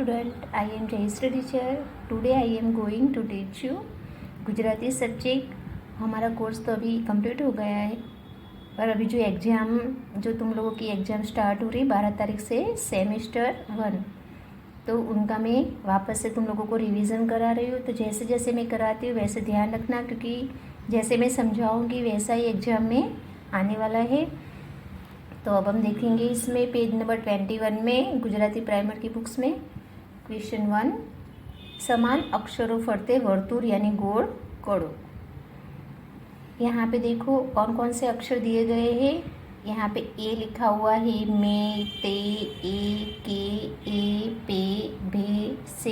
student, I am Jayashree teacher. Today I am going to teach you Gujarati subject. हमारा course तो अभी complete हो गया है, और अभी जो तुम लोगों की एग्ज़ाम स्टार्ट हो रही 12 तारीख से सेमेस्टर 1, तो उनका मैं वापस से तुम लोगों को रिवीजन करा रही हूँ। तो जैसे जैसे मैं कराती हूँ वैसे ध्यान रखना, क्योंकि जैसे मैं समझाऊँगी वैसा ही एग्ज़ाम में आने वाला है। तो अब हम देखेंगे इसमें पेज नंबर 21 में गुजराती प्राइमर की बुक्स में क्वेश्चन 1, समान अक्षरों फरते वर्तुळ यानी गोल करो। यहाँ पे देखो कौन कौन से अक्षर दिए गए हैं। यहाँ पे ए लिखा हुआ है, मे, ते, ए, के, ए, पे, भे, से,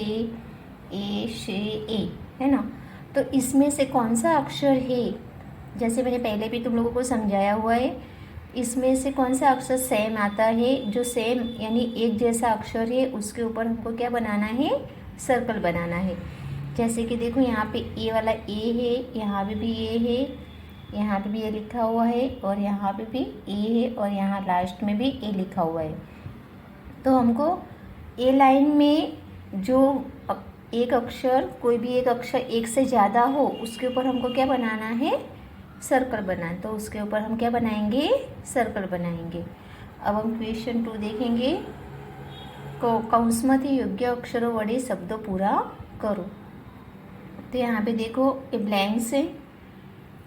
ए, शे, ए, है ना। तो इसमें से कौन सा अक्षर है, जैसे मैंने पहले भी तुम लोगों को समझाया हुआ है, इसमें से कौन सा अक्षर सेम आता है। जो सेम यानी एक जैसा अक्षर है उसके ऊपर हमको क्या बनाना है, सर्कल बनाना है। जैसे कि देखो यहाँ पे ए वाला ए है, यहाँ पे भी ए है, यहाँ पे भी ए लिखा हुआ है, और यहाँ पे भी ए है, और यहाँ लास्ट में भी ए लिखा हुआ है। तो हमको ए लाइन में जो एक अक्षर, कोई भी एक अक्षर एक से ज़्यादा हो उसके ऊपर हमको क्या बनाना है, सर्कल बनाए। तो उसके ऊपर हम क्या बनाएंगे, सर्कल बनाएंगे। अब हम क्वेश्चन 2 देखेंगे। कौंसमांथी योग्य अक्षरों वडे शब्दों पूरा करो। तो यहाँ पे देखो ये ब्लैंक्स है,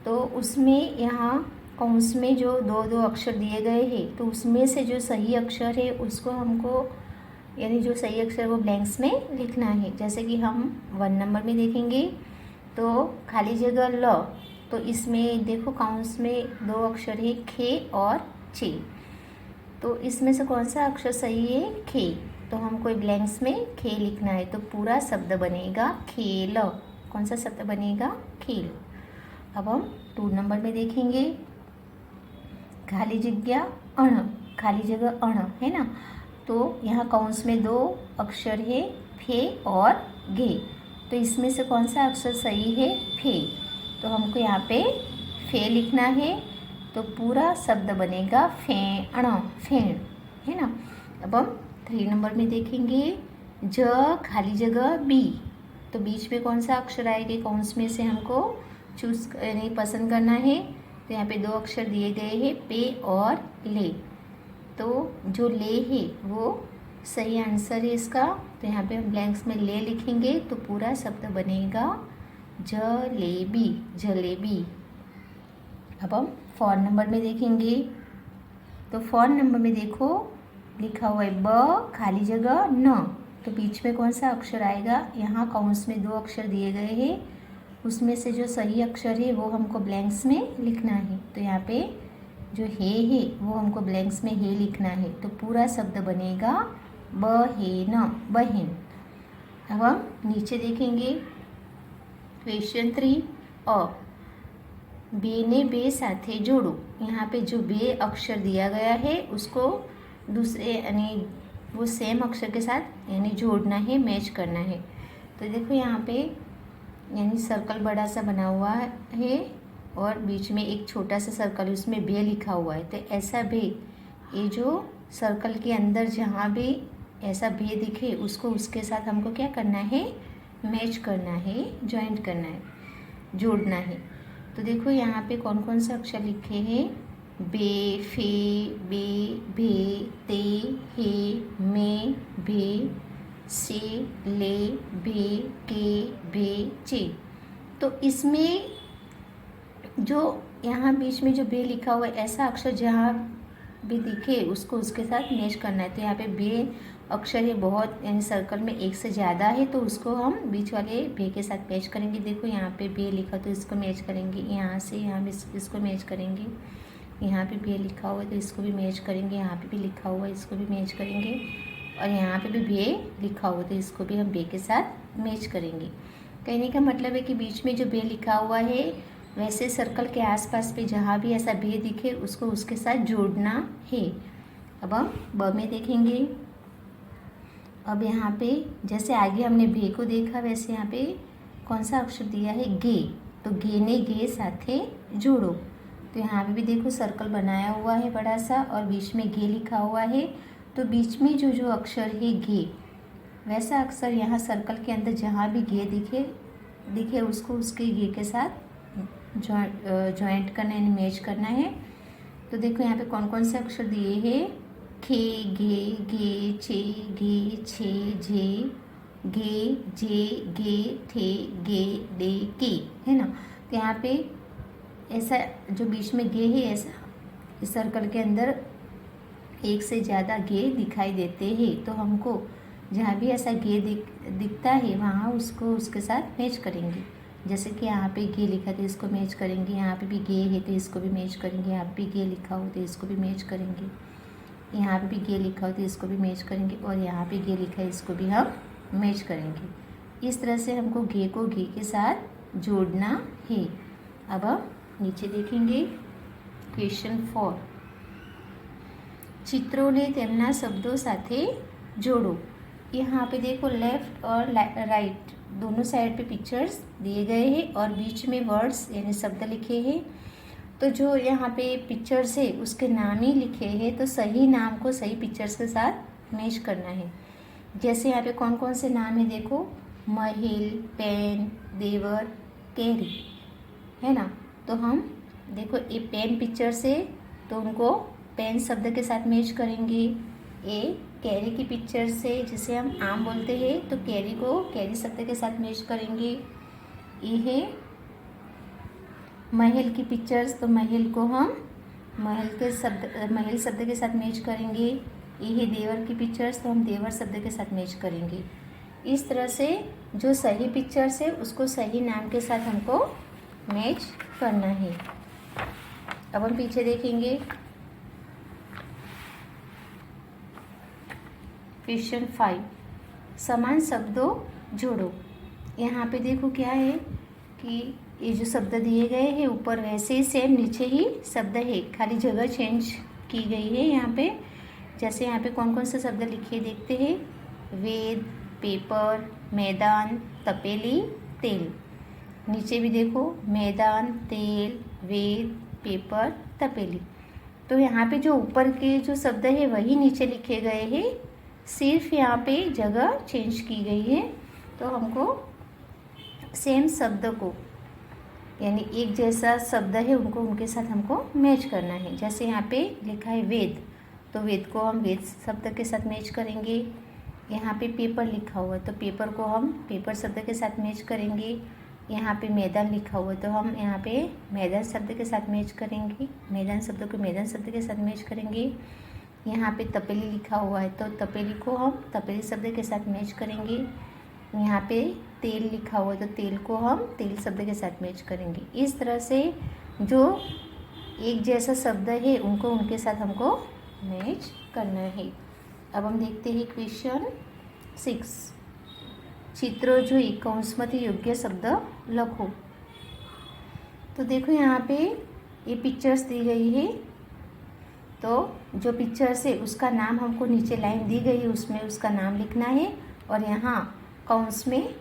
तो उसमें यहाँ कौंस में जो दो अक्षर दिए गए हैं, तो उसमें से जो सही अक्षर है उसको हमको, यानी जो सही अक्षर वो ब्लैंक्स में लिखना है। जैसे कि हम 1 नंबर में देखेंगे तो खाली जगह ल, तो इसमें देखो कौंस में 2 अक्षर है, खे और चे। तो इसमें से कौन सा अक्षर सही है, खे। तो हमको ब्लैंक्स में खे लिखना है, तो पूरा शब्द बनेगा खेल। कौन सा शब्द बनेगा, खेल। अब हम 2 नंबर में देखेंगे, खाली जगह अण, खाली जगह अण है ना। तो यहाँ कौंस में 2 अक्षर है, फे और गे। तो इसमें से कौन सा अक्षर सही है, फे। तो हमको यहाँ पे फे लिखना है, तो पूरा शब्द बनेगा फेण, फेण, है ना। अब हम 3 नंबर में देखेंगे, ज खाली जगह बी। तो बीच में कौन सा अक्षर आएगा, कौंस में से हमको चूज यानी पसंद करना है। तो यहाँ पे 2 अक्षर दिए गए हैं, पे और ले। तो जो ले है वो सही आंसर है इसका। तो यहाँ पे हम ब्लैंक्स में ले लिखेंगे, तो पूरा शब्द बनेगा जलेबी, जलेबी। अब हम 4 नंबर में देखेंगे। तो 4 नंबर में देखो लिखा हुआ है ब खाली जगह न। तो बीच में कौन सा अक्षर आएगा, यहाँ कौंस में 2 अक्षर दिए गए हैं, उसमें से जो सही अक्षर है वो हमको ब्लैंक्स में लिखना है। तो यहाँ पे जो है वो हमको ब्लैंक्स में है लिखना है। तो पूरा शब्द बनेगा बहेन, बहन। अब हम नीचे देखेंगे क्वेश्चन 3, अ बे ने बे साथे जोड़ो। यहाँ पे जो बे अक्षर दिया गया है उसको दूसरे यानी वो सेम अक्षर के साथ यानी जोड़ना है, मैच करना है। तो देखो यहाँ पे यानी सर्कल बड़ा सा बना हुआ है और बीच में एक छोटा सा सर्कल, उसमें बे लिखा हुआ है। तो ऐसा बे, ये जो सर्कल के अंदर जहाँ भी ऐसा बे दिखे उसको उसके साथ हमको क्या करना है, मैच करना है, ज्वाइंट करना है, जोड़ना है। तो देखो यहाँ पे कौन कौन से अक्षर लिखे हैं, बे, फे, बे, भे, ते, हे, मे, भे, से, ले, भे, के, भे, चे। तो इसमें जो यहाँ बीच में जो बे लिखा हुआ है, ऐसा अक्षर जहाँ भी दिखे उसको उसके साथ मैच करना है। तो यहाँ पे बे अक्षर है बहुत, यानी सर्कल में एक से ज़्यादा है, तो उसको हम बीच वाले बे के साथ मैच करेंगे। देखो यहाँ पे बे लिखा तो इसको मैच करेंगे, यहाँ से यहाँ भी इसको मैच करेंगे। यहाँ पे बे लिखा हुआ है तो इसको भी मैच करेंगे, यहाँ पे भी लिखा हुआ है इसको भी मैच करेंगे, और यहाँ पे भी बे लिखा हुआ है तो इसको भी हम बे के साथ मैच करेंगे। कहने का मतलब है कि बीच में जो बे लिखा हुआ है वैसे सर्कल के आसपास पे जहाँ भी ऐसा बे दिखे उसको उसके साथ जोड़ना है। अब हम ब में देखेंगे। अब यहाँ पे जैसे आगे हमने भे को देखा वैसे यहाँ पे कौन सा अक्षर दिया है, गे। तो गे ने गे साथे जोड़ो। तो यहाँ पे भी देखो सर्कल बनाया हुआ है बड़ा सा और बीच में गे लिखा हुआ है। तो बीच में जो जो अक्षर है गे, वैसा अक्षर यहाँ सर्कल के अंदर जहाँ भी गे दिखे उसको उसके गे के साथ जॉइंट करना यानी मैच करना है। तो देखो यहाँ पे कौन कौन से अक्षर दिए हैं, खे, गे, गे, चे, गे, छे, जे, गे, जे, गे, ठे, गे, डे, के, है ना। तो यहाँ पे ऐसा जो बीच में गे है, ऐसा इस सर्कल के अंदर एक से ज़्यादा गे दिखाई देते हैं। तो हमको जहाँ भी ऐसा गे दिखता है वहाँ उसको उसके साथ मैच करेंगे। जैसे कि यहाँ पे गे लिखा तो इसको मैच करेंगे, यहाँ पे भी गे है तो इसको भी मैच करेंगे, यहाँ पे भी गे लिखा हो तो इसको भी मैच करेंगे, यहाँ पे भी गे लिखा हो तो इसको भी मैच करेंगे, और यहाँ पे गे लिखा है इसको भी हम मैच करेंगे। इस तरह से हमको गे को गे के साथ जोड़ना है। अब हम नीचे देखेंगे क्वेश्चन 4, चित्रोने તેમના शब्दों સાથે जोड़ो। यहाँ पे देखो लेफ्ट और राइट दोनों साइड पे पिक्चर्स दिए गए हैं और बीच में वर्ड्स यानी शब्द लिखे हैं। तो जो यहाँ पे पिक्चर्स है उसके नाम ही लिखे हैं, तो सही नाम को सही पिक्चर्स के साथ मैच करना है। जैसे यहाँ पे कौन कौन से नाम है देखो, महिल, पेन, देवर, कैरी, है ना। तो हम देखो ये पेन पिक्चर से तो उनको पेन शब्द के साथ मैच करेंगे। ये कैरी की पिक्चर से जिसे हम आम बोलते हैं तो कैरी को कैरी शब्द के साथ मैच करेंगे। ये है महल की पिक्चर्स, तो महल को हम महल शब्द के साथ मैच करेंगे। ये है देवर की पिक्चर्स, तो हम देवर शब्द के साथ मैच करेंगे। इस तरह से जो सही पिक्चर्स है उसको सही नाम के साथ हमको मैच करना है। अब हम पीछे देखेंगे क्वेश्चन 5, समान शब्दों जोड़ो। यहाँ पे देखो क्या है कि ये जो शब्द दिए गए हैं ऊपर वैसे ही सेम नीचे ही शब्द है, खाली जगह चेंज की गई है यहाँ पे। जैसे यहाँ पे कौन कौन से शब्द लिखे देखते हैं, वेद, पेपर, मैदान, तपेली, तेल। नीचे भी देखो मैदान, तेल, वेद, पेपर, तपेली। तो यहाँ पे जो ऊपर के जो शब्द है वही नीचे लिखे गए हैं, सिर्फ यहाँ पे जगह चेंज की गई है। तो हमको सेम शब्द को यानी एक जैसा शब्द है उनको उनके साथ हमको मैच करना है। जैसे यहाँ पे लिखा है वेद, तो वेद को हम वेद शब्द के साथ मैच करेंगे। यहाँ पे पेपर लिखा हुआ है तो पेपर को हम पेपर शब्द के साथ मैच करेंगे। यहाँ पे मैदान लिखा हुआ है तो हम यहाँ पे मैदान शब्द के साथ मैच करेंगे, मैदान शब्द को मैदान शब्द के साथ मैच करेंगे। यहाँ पे तपेली लिखा हुआ है तो तपेली को हम तपेली शब्द के साथ मैच करेंगे। यहाँ पे तेल लिखा हुआ है तो तेल को हम तेल शब्द के साथ मैच करेंगे। इस तरह से जो एक जैसा शब्द है उनको उनके साथ हमको मैच करना है। अब हम देखते हैं क्वेश्चन 6, चित्रों जो कौंसमध्ये योग्य शब्द लखो। तो देखो यहाँ पे ये पिक्चर्स दी गई है, तो जो पिक्चर्स है उसका नाम हमको नीचे लाइन दी गई है उसमें उसका नाम लिखना है, और यहाँ कौंस में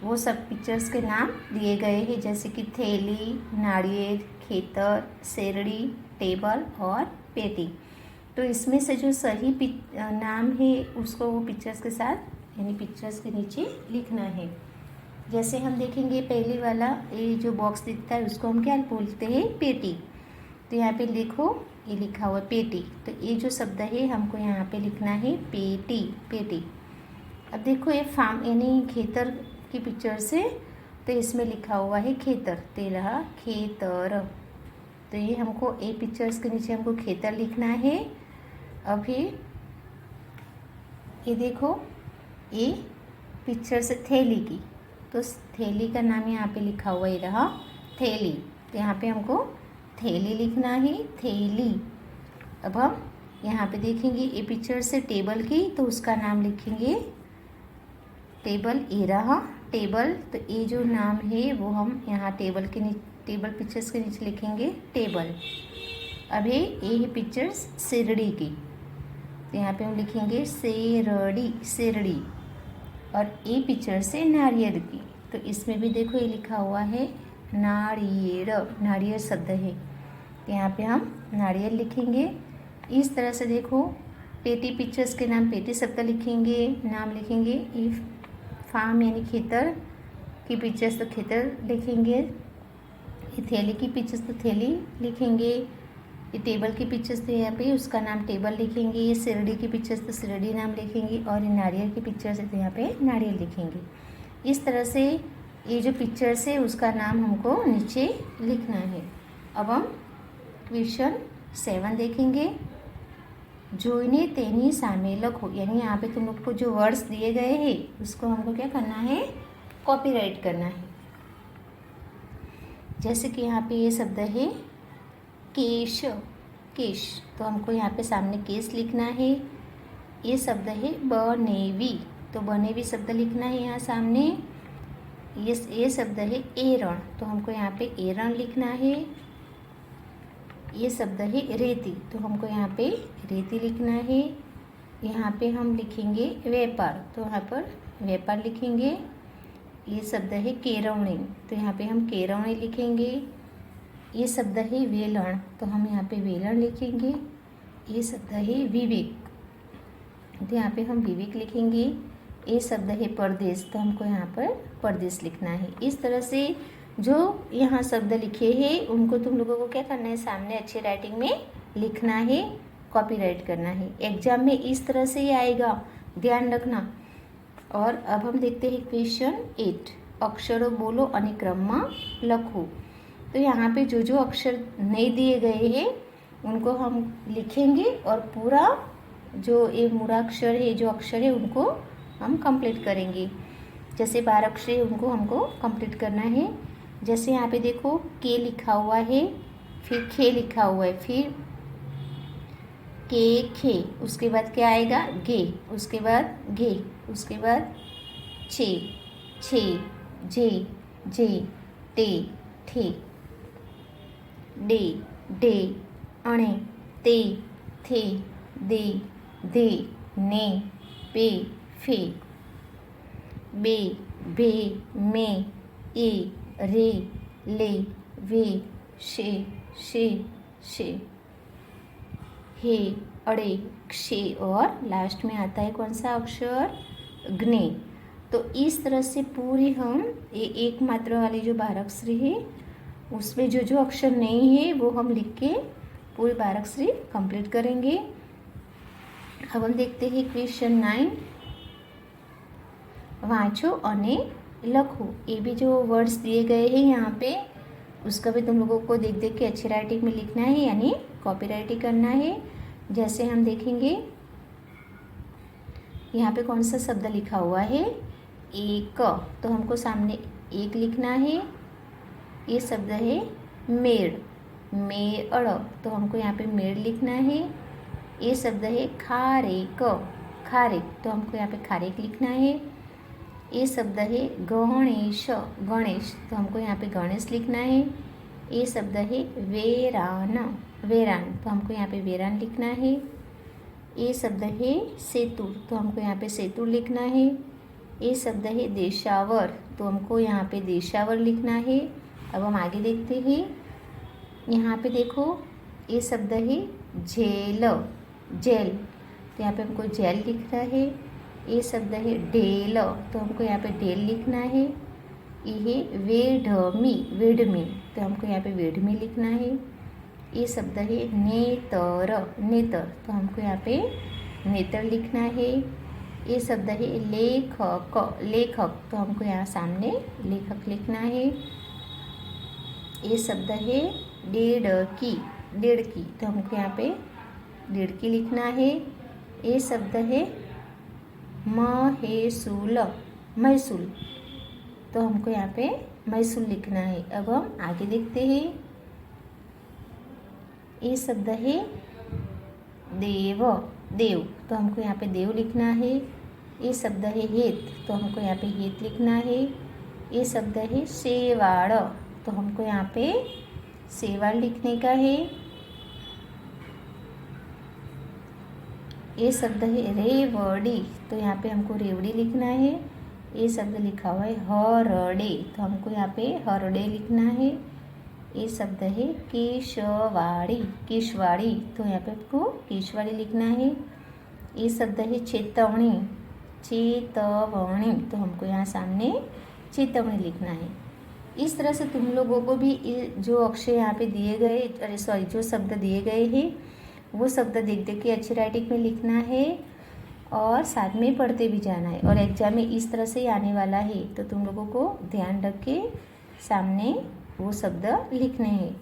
वो सब पिक्चर्स के नाम दिए गए हैं जैसे कि थैली, नारियल, खेतर, शेरड़ी, टेबल और पेटी। तो इसमें से जो सही नाम है उसको वो पिक्चर्स के साथ यानी पिक्चर्स के नीचे लिखना है। जैसे हम देखेंगे पहले वाला ये जो बॉक्स दिखता है उसको हम क्या बोलते हैं, पेटी। तो यहाँ पे देखो ये लिखा हुआ पेटी, तो ये जो शब्द है हमको यहाँ पे लिखना है पेटी, पेटी। अब देखो ये फार्म यानी खेतर की पिक्चर से तो इसमें लिखा हुआ है खेतर, ते रहा खेतर। तो ये हमको ए पिक्चर्स के नीचे हमको खेतर लिखना है। अभी ये देखो ये पिक्चर से थैली की, तो थैली का नाम यहाँ पे लिखा हुआ ही रहा थैली, तो यहाँ पे हमको थैली लिखना है, थैली। अब हम यहाँ पे देखेंगे ये पिक्चर से टेबल की, तो उसका नाम लिखेंगे टेबल, ये रहा टेबल। तो ये जो नाम है वो हम यहाँ टेबल पिक्चर्स के नीचे लिखेंगे टेबल। अब ये है पिक्चर्स शेरड़ी की, तो यहाँ पे हम लिखेंगे शेरड़ी, शेरड़ी। और ये पिक्चर से नारियल की, तो इसमें भी देखो ये लिखा हुआ है नारियल, नारियल शब्द है, तो यहाँ पे हम नारियल लिखेंगे। इस तरह से देखो पेटी पिक्चर्स के नाम पेटी शब्द लिखेंगे, नाम लिखेंगे। ये फार्म यानी खेतर की पिक्चर्स तो खेतर लिखेंगे। ये थैली की पिक्चर्स तो थैली लिखेंगे। ये टेबल की पिक्चर्स तो यहाँ पे उसका नाम टेबल लिखेंगे। ये शिरडी की पिक्चर्स तो शिरडी नाम लिखेंगे। और ये नारियल की पिक्चर्स है तो यहाँ पे नारियल लिखेंगे। इस तरह से ये जो पिक्चर्स है उसका नाम हमको नीचे लिखना है। अब हम क्वेश्चन 7 देखेंगे। जोइने तेनी सामे लखो, यानी यहाँ पे तुम लोग को जो वर्ड्स दिए गए हैं उसको हमको क्या करना है, कॉपीराइट करना है। जैसे कि यहाँ पे ये शब्द है केश, केश, तो हमको यहाँ पे सामने केस लिखना है। ये शब्द है बनेवी, तो बनेवी शब्द लिखना है यहाँ सामने। ये शब्द है एरण, तो हमको यहाँ पे एरण लिखना है। ये शब्द है रेती, तो हमको यहाँ पे रेती लिखना है। यहाँ पे हम लिखेंगे व्यापार, तो यहाँ पर व्यापार लिखेंगे। ये शब्द है केरवणी, तो यहाँ पे हम केरवणी लिखेंगे। ये शब्द है वेलण, तो हम यहाँ पे वेलण लिखेंगे। ये शब्द है विवेक, तो यहाँ पे हम विवेक लिखेंगे। ये शब्द है परदेश, तो हमको यहाँ पर परदेश लिखना है। इस तरह से जो यहाँ शब्द लिखे हैं उनको तुम लोगों को क्या करना है, सामने अच्छी राइटिंग में लिखना है, कॉपीराइट करना है। एग्जाम में इस तरह से ही आएगा, ध्यान रखना। और अब हम देखते हैं क्वेश्चन 8। अक्षरों बोलो અને क्रमમાં લખો। तो यहाँ पे जो जो अक्षर नहीं दिए गए हैं उनको हम लिखेंगे और पूरा जो ये मूलाक्षर है, जो अक्षर है उनको हम कंप्लीट करेंगे। जैसे 12 अक्षर है उनको हमको कंप्लीट करना है। जैसे यहाँ पे देखो के लिखा हुआ है, फिर खे लिखा हुआ है, फिर के खे, उसके बाद क्या आएगा गे, उसके बाद गे, उसके बाद छे, छे, जे, जे, टे, ठे, डे, डे, अणे, ते, थे, दे, दे, ने, पे, फे, बे, भे, मे, ए, रे, ले, वे, शे, शे, हे, अड़े, क्षे, और लास्ट में आता है कौन सा अक्षर, ग्ने। तो इस तरह से पूरी हम एक मात्रा वाली जो 12 अक्षरी है उसमें जो जो अक्षर नहीं है वो हम लिख के पूरी 12 अक्षरी कंप्लीट करेंगे। अब हम देखते हैं क्वेश्चन 9। वाँचो अने लखो। ये भी जो वर्ड्स दिए गए हैं यहाँ पे उसका भी तुम लोगों को देख देख के अच्छी राइटिंग में लिखना है, यानी कॉपी राइटिंग करना है। जैसे हम देखेंगे यहाँ पे कौन सा शब्द लिखा हुआ है, एक, तो हमको सामने एक लिखना है। ये शब्द है मेड़, मेड़, तो हमको यहाँ पे मेड़ लिखना है। ये शब्द है खारेक, खारेक, तो हमको यहाँ पे खारेक लिखना है। ये शब्द है गणेश, गणेश, तो हमको यहाँ पे गणेश लिखना है। ये शब्द है वेरान, वेरान, तो हमको यहाँ पे वेरान लिखना है। ये शब्द है सेतुर, तो हमको यहाँ पे सेतुर लिखना है। ये शब्द है देशावर, तो हमको यहाँ पे देशावर लिखना है। अब हम आगे देखते हैं। यहाँ पे देखो ये शब्द है जेल, जेल, तो यहाँ पे हमको जेल लिखना है। ये शब्द है डेल, तो हमको यहाँ पे डेल लिखना है। ये वेढमी, वेढमी, तो हमको यहाँ पे वेढमी लिखना है। ये शब्द है नेतर, नेतर, तो हमको यहाँ पे नेतर लिखना है। ये शब्द है लेखक, लेखक, तो हमको यहाँ सामने लेखक लिखना है। ये शब्द है डेढ़की, डेढ़की, तो हमको यहाँ पे डेढ़की लिखना है। ये शब्द है महेसूल, महसूल, तो हमको यहाँ पे महसूल लिखना है। अब हम आगे देखते हैं। ये शब्द है देव, देव, तो हमको यहाँ पे देव लिखना है। ये शब्द है हेत, तो हमको यहाँ पे हेत लिखना है। ये शब्द है शेवाड़, तो हमको यहाँ पे शेवाड़ लिखने का है। ये शब्द है रेवड़ी, तो यहाँ पे हमको रेवड़ी लिखना है। ये शब्द लिखा हुआ है हरड़े, तो हमको यहाँ पे हरड़े लिखना है। ये शब्द है केशवाड़ी, केशवाड़ी, तो यहाँ पे आपको केशवाड़ी लिखना है। ये शब्द है चेतवनी, चेतवनी, तो हमको यहाँ सामने चेतवनी लिखना है। इस तरह से तुम लोगों को भी जो अक्षर यहाँ पे दिए गए, अरे सॉरी, जो शब्द दिए गए हैं वो शब्द देख देख के अच्छी राइटिंग में लिखना है और साथ में पढ़ते भी जाना है। और एग्जाम में इस तरह से आने वाला है, तो तुम लोगों को ध्यान रख के सामने वो शब्द लिखने हैं।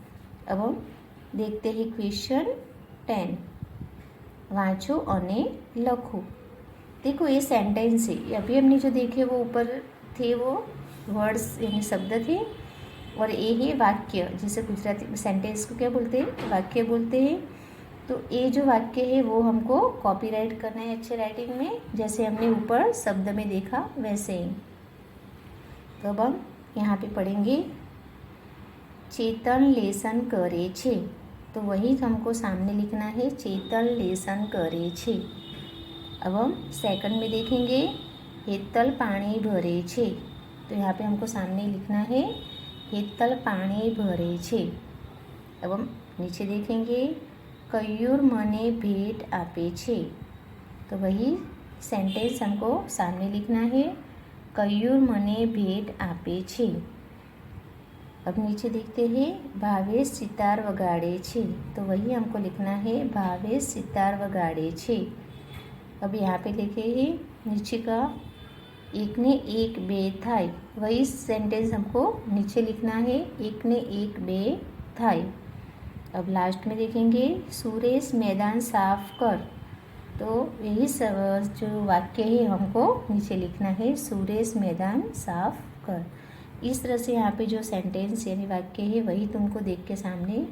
अब हम देखते हैं क्वेश्चन 10, वाँचो अने लखो। देखो ये सेंटेंस है, अभी हमने जो देखे वो ऊपर थे वो वर्ड्स यानी शब्द थे, और ये है वाक्य, जिसे गुजराती सेंटेंस को क्या बोलते हैं, वाक्य बोलते हैं। तो ये जो वाक्य है वो हमको कॉपीराइट करना है अच्छे राइटिंग में, जैसे हमने ऊपर शब्द में देखा वैसे ही। तो अब हम यहाँ पे पढ़ेंगे चेतन लेसन करे छे, तो वही हमको सामने लिखना है, चेतन लेसन करे छे। अब हम सेकंड में देखेंगे हेतल पानी भरे छे, तो यहाँ पे हमको सामने लिखना है हेतल पानी भरे छे। अब हम नीचे देखेंगे कयूर मने भेट आपे छे, तो वही सेंटेंस हमको सामने लिखना है, कयूर मने भेट आपे छे। अब नीचे देखते हैं भावेश सितार वगाड़े छे, तो वही हमको लिखना है भावेश सितार वगाड़े छे। अब यहाँ पे लिखे हैं नीचे का एक ने एक बे थाय, वही सेंटेंस हमको नीचे लिखना है, एक ने एक बे थाय। अब लास्ट में देखेंगे सुरेश मैदान साफ कर, तो यही जो वाक्य है हमको नीचे लिखना है, सुरेश मैदान साफ कर। इस तरह से यहाँ पे जो सेंटेंस यानी वाक्य है वही तुमको देख के सामने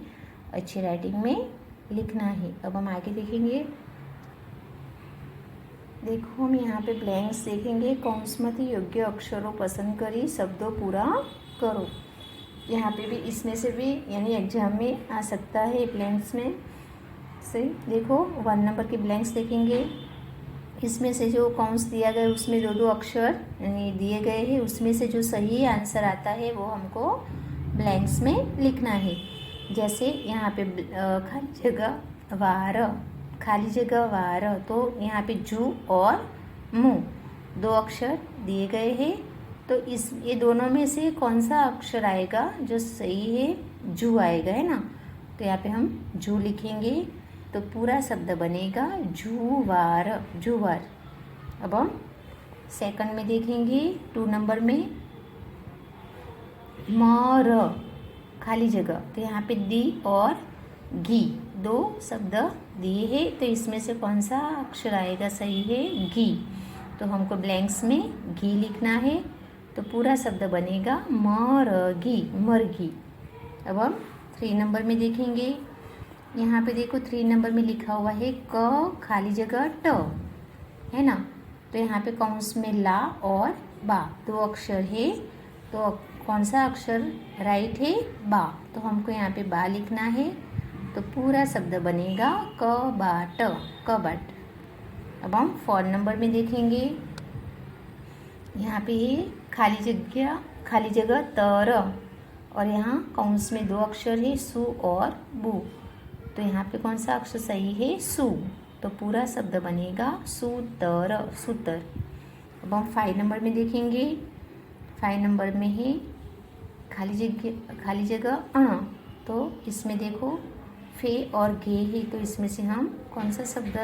अच्छी राइटिंग में लिखना है। अब हम आगे देखेंगे, देखो हम यहाँ पे ब्लैंक्स देखेंगे, कौंसमती योग्य अक्षरों पसंद करी शब्दों पूरा करो। यहाँ पे भी इसमें से भी यानी एग्जाम में आ सकता है ब्लैंक्स में से। देखो 1 नंबर के ब्लैंक्स देखेंगे, इसमें से जो कौंस दिया गया है उसमें 2-2 अक्षर यानी दिए गए हैं, उसमें से जो सही आंसर आता है वो हमको ब्लैंक्स में लिखना है। जैसे यहाँ पे खाली जगह वार, खाली जगह वार, तो यहाँ पे जू और मुँह 2 अक्षर दिए गए हैं, तो ये दोनों में से कौन सा अक्षर आएगा जो सही है, जू आएगा, है ना। तो यहाँ पे हम जू लिखेंगे, तो पूरा शब्द बनेगा जुवार, जुवार। अब हम सेकंड में देखेंगे 2 नंबर में मर, खाली जगह, तो यहाँ पे दी और घी 2 शब्द दिए हैं, तो इसमें से कौन सा अक्षर आएगा सही है, घी। तो हमको ब्लैंक्स में घी लिखना है, तो पूरा शब्द बनेगा मरगी, मरगी। अब हम 3 नंबर में देखेंगे, यहाँ पे देखो 3 नंबर में लिखा हुआ है क खाली जगह ट, है ना। तो यहाँ पे कौंस में ला और बा 2 अक्षर है, तो कौन सा अक्षर राइट है, बा, तो हमको यहाँ पे बा लिखना है, तो पूरा शब्द बनेगा क बाट, कबाट। अब हम 4 नंबर में देखेंगे, यहाँ पे खाली जगह तर, और यहाँ कौंस में 2 अक्षर है सु और बु, तो यहाँ पे कौन सा अक्षर सही है, सु, तो पूरा शब्द बनेगा सुतर, सुतर। अब हम 5 नंबर में देखेंगे, 5 नंबर में है खाली जगह अण, तो इसमें देखो फे और गे है, तो इसमें से हम कौन सा शब्द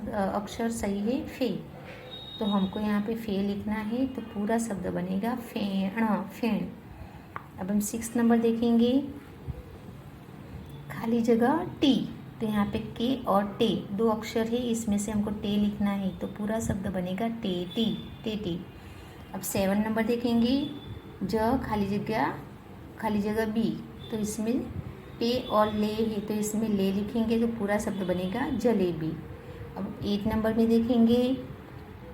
अक्षर सही है, फे, तो हमको यहाँ पे फे लिखना है, तो पूरा शब्द बनेगा फेण, फेण। अब हम 6 नंबर देखेंगे, खाली जगह टी, तो यहाँ पे के और टे 2 अक्षर है, इसमें से हमको टे लिखना है, तो पूरा शब्द बनेगा टेटी, टेटी। अब 7 नंबर देखेंगे, ज खाली जगह बी, तो इसमें पे और ले है, तो इसमें ले लिखेंगे, तो पूरा शब्द बनेगा जलेबी। अब 8 नंबर में देखेंगे,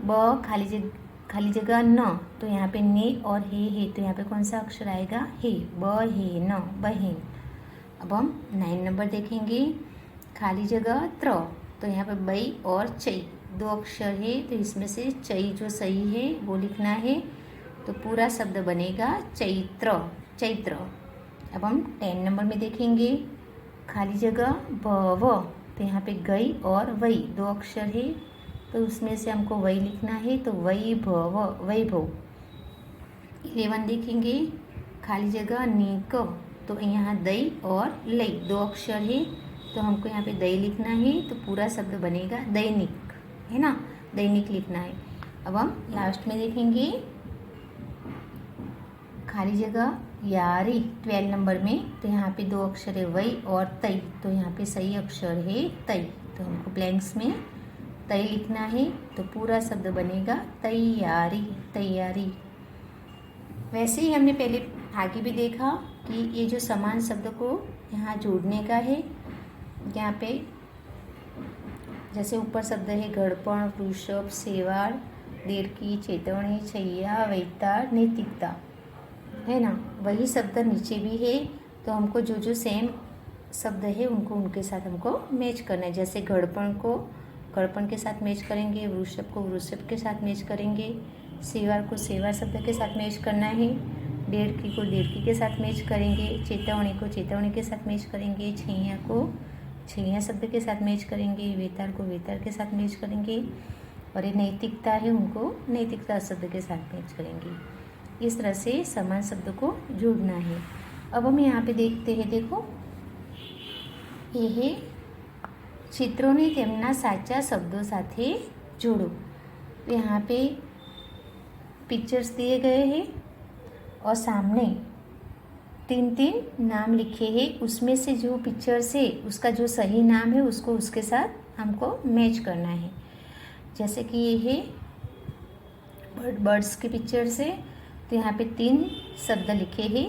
ब खाली जगह न, तो यहाँ पे ने और हे, तो यहाँ पे कौन सा अक्षर आएगा, हे, ब हे न, बहन। अब हम 9 नंबर देखेंगे, खाली जगह त्र, तो यहाँ पे बई और चई 2 अक्षर है, तो इसमें से चई जो सही है वो लिखना है, तो पूरा शब्द बनेगा चैत्र, चैत्र। अब हम 10 नंबर में देखेंगे, खाली जगह भव, तो यहाँ पे गई और वही 2 अक्षर है, तो उसमें से हमको वही लिखना है, तो वैभव, वैभव। 11 देखेंगे, खाली जगह नीक, तो यहाँ दई और लई 2 अक्षर है, तो हमको यहाँ पे दई लिखना है, तो पूरा शब्द बनेगा दैनिक, है ना, दैनिक लिखना है। अब हम लास्ट में देखेंगे, खाली जगह यारी 12 नंबर में, तो यहाँ पे 2 अक्षर है वही और तई, तो यहाँ पे सही अक्षर है तई, तो हमको ब्लैंक्स में तई लिखना है, तो पूरा शब्द बनेगा तैयारी, तैयारी। वैसे ही हमने पहले आगे भी देखा कि ये जो समान शब्द को यहाँ जोड़ने का है, यहाँ पे जैसे ऊपर शब्द है गड़पण, वृषभ, सेवाड़, देड़की, चेतवनी, छैया, वैताड़, नैतिकता, है ना, वही शब्द नीचे भी है, तो हमको जो जो सेम शब्द है उनको उनके साथ हमको मैच करना है। जैसे गड़पण को गड़पण के साथ मैच करेंगे, वृषभ को वृषभ के साथ मैच करेंगे, सेवाड़ को सेवा शब्द के साथ मैच करना है, देड़की को देड़की के साथ मैच करेंगे, चेतावनी को चेतावनी के साथ मैच करेंगे, छैया को छैया शब्द के साथ मैच करेंगे, वेताड़ को वेताड़ के साथ मैच करेंगे, और ये नैतिकता है उनको नैतिकता शब्द के साथ मैच करेंगे। इस तरह से समान शब्द को जोड़ना है। अब हम यहाँ पे देखते हैं, देखो ये है ચિત્રોને તેમના સાચા શબ્દો સાથે જોડો। तो यहाँ पे पिक्चर्स दिए गए हैं और सामने 3-3 नाम लिखे हैं, उसमें से जो पिक्चर्स है उसका जो सही नाम है उसको उसके साथ हमको मैच करना है। जैसे कि ये है बर्ड्स के पिक्चर्स है, तो यहाँ पे 3 शब्द लिखे हैं,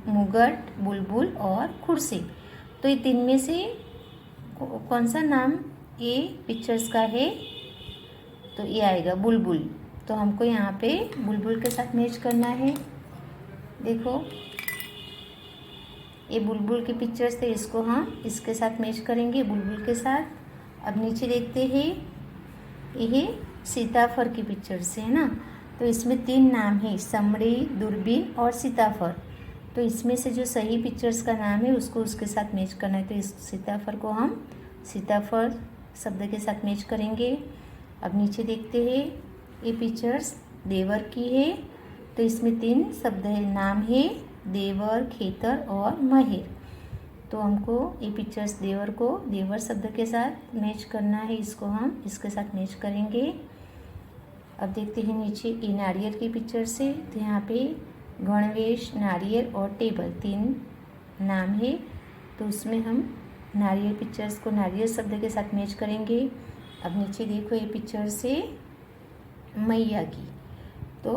मुगट, बुलबुल और कुर्सी। तो ये 3 में से कौन सा नाम ये पिक्चर्स का है, तो ये आएगा बुलबुल। तो हमको यहाँ पे बुलबुल के साथ मैच करना है। देखो ये बुलबुल के पिक्चर्स थे, इसको हम इसके साथ मैच करेंगे बुलबुल के साथ। अब नीचे देखते हैं, ये सीताफल की पिक्चर्स है ना, तो इसमें 3 नाम है, समड़ी, दूरबीन और सीताफल। तो इसमें से जो सही पिक्चर्स का नाम है उसको उसके साथ मैच करना है। तो इस सीताफल को हम सीताफल शब्द के साथ मैच करेंगे। अब नीचे देखते हैं, ये पिक्चर्स देवर की है, तो इसमें 3 शब्द है, नाम है देवर, खेतर और महेर। तो हमको ये पिक्चर्स देवर को देवर शब्द के साथ मैच करना है, इसको हम इसके साथ मैच करेंगे। अब देखते हैं नीचे, ये नारियल की पिक्चर्स है, तो यहाँ पे गणवेश, नारियल और टेबल 3 नाम है, तो उसमें हम नारियल पिक्चर्स को नारियल शब्द के साथ मैच करेंगे। अब नीचे देखो, ये पिक्चर से मैया की, तो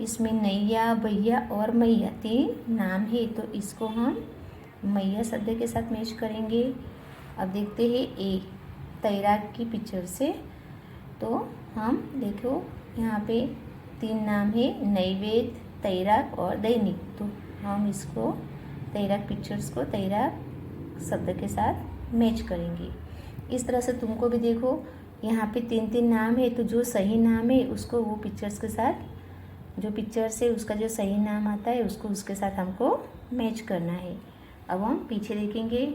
इसमें नैया, भैया और मैया 3 नाम है, तो इसको हम मैया शब्द के साथ मैच करेंगे। अब देखते हैं ए तैराक की पिक्चर से, तो हम देखो यहाँ पे 3 नाम है, नैवेद्य, तैराक और दैनिक, तो हम इसको तैराक पिक्चर्स को तैराक शब्द के साथ मैच करेंगे। इस तरह से तुमको भी देखो यहाँ पे 3-3 नाम है, तो जो सही नाम है उसको वो पिक्चर्स के साथ, जो पिक्चर्स है उसका जो सही नाम आता है उसको उसके साथ हमको मैच करना है। अब हम पीछे देखेंगे,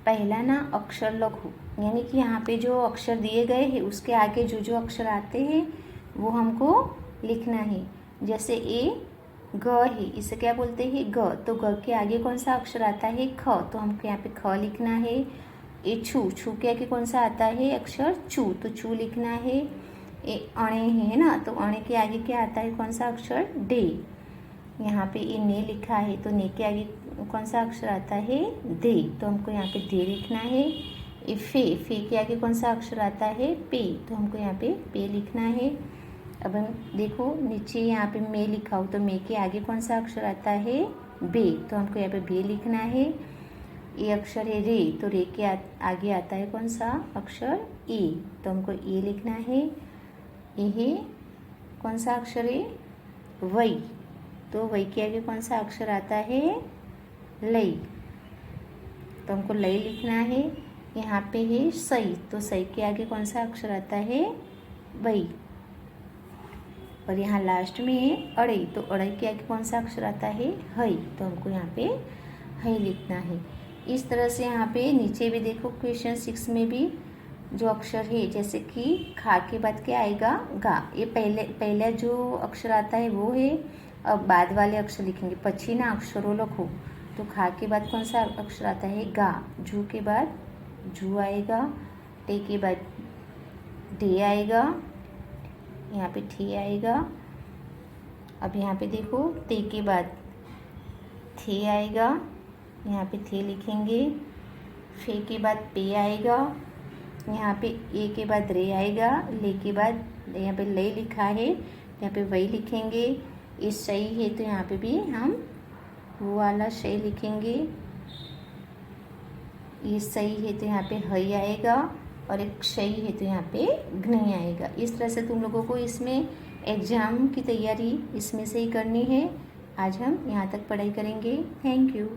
पहला ना अक्षर लघु, यानी कि यहाँ पे जो अक्षर दिए गए हैं उसके आगे जो जो अक्षर आते हैं वो हमको लिखना है। जैसे ए ग है, इसे क्या बोलते हैं ग, तो ग के आगे कौन सा अक्षर आता है ख, तो हमको यहाँ पे ख लिखना है। ए छू, छू के आगे कौन सा आता है अक्षर चू, तो चू लिखना है। ए अणे है ना, तो अणे के आगे क्या आता है कौन सा अक्षर डे। यहाँ पे ए ने लिखा है, तो ने के आगे कौन सा अक्षर आता है दे, तो हमको यहाँ पे दे लिखना है। ए फे, फे के आगे कौन सा अक्षर आता है पे, तो हमको यहाँ पे पे लिखना है। अब हम देखो नीचे यहाँ पे मे लिखा हो, तो मे के आगे कौन सा अक्षर आता है बे, तो हमको यहाँ पे बे लिखना है। ये अक्षर है रे, तो रे के आगे आता है कौन सा अक्षर ए, तो हमको ए लिखना है। ये कौन सा अक्षर है वई, तो वई के आगे कौन सा अक्षर आता है लई, तो हमको लई लिखना है। यहाँ पे है सई, तो सई के आगे कौन सा अक्षर आता है वई, और यहाँ लास्ट में है अड़ई, तो अड़ई के आगे कौन सा अक्षर आता है हई, तो हमको यहाँ पे हई लिखना है। इस तरह से यहाँ पे नीचे भी देखो क्वेश्चन 6 में भी जो अक्षर है, जैसे कि खा के बाद क्या आएगा, गा। ये पहला जो अक्षर आता है वो है। अब बाद वाले अक्षर लिखेंगे, पछी ना अक्षरों लखो। तो खा के बाद कौन सा अक्षर आता है, गा। जू के बाद जू आएगा, टे के बाद डे आएगा, यहाँ पे ठी आएगा। अब यहाँ पे देखो ते के बाद थे आएगा, यहाँ पे थे लिखेंगे। फे के बाद पे आएगा, यहाँ पे ए के बाद रे आएगा। ले के बाद यहाँ पे ले लिखा है, यहाँ पे वही लिखेंगे। ये सही है तो यहाँ पे भी हम वो वाला सही लिखेंगे। ये सही है तो यहाँ पे हई आएगा, और एक सही है तो यहाँ पे घनी आएगा। इस तरह से तुम लोगों को इसमें एग्ज़ाम की तैयारी इसमें से ही करनी है। आज हम यहाँ तक पढ़ाई करेंगे। Thank you.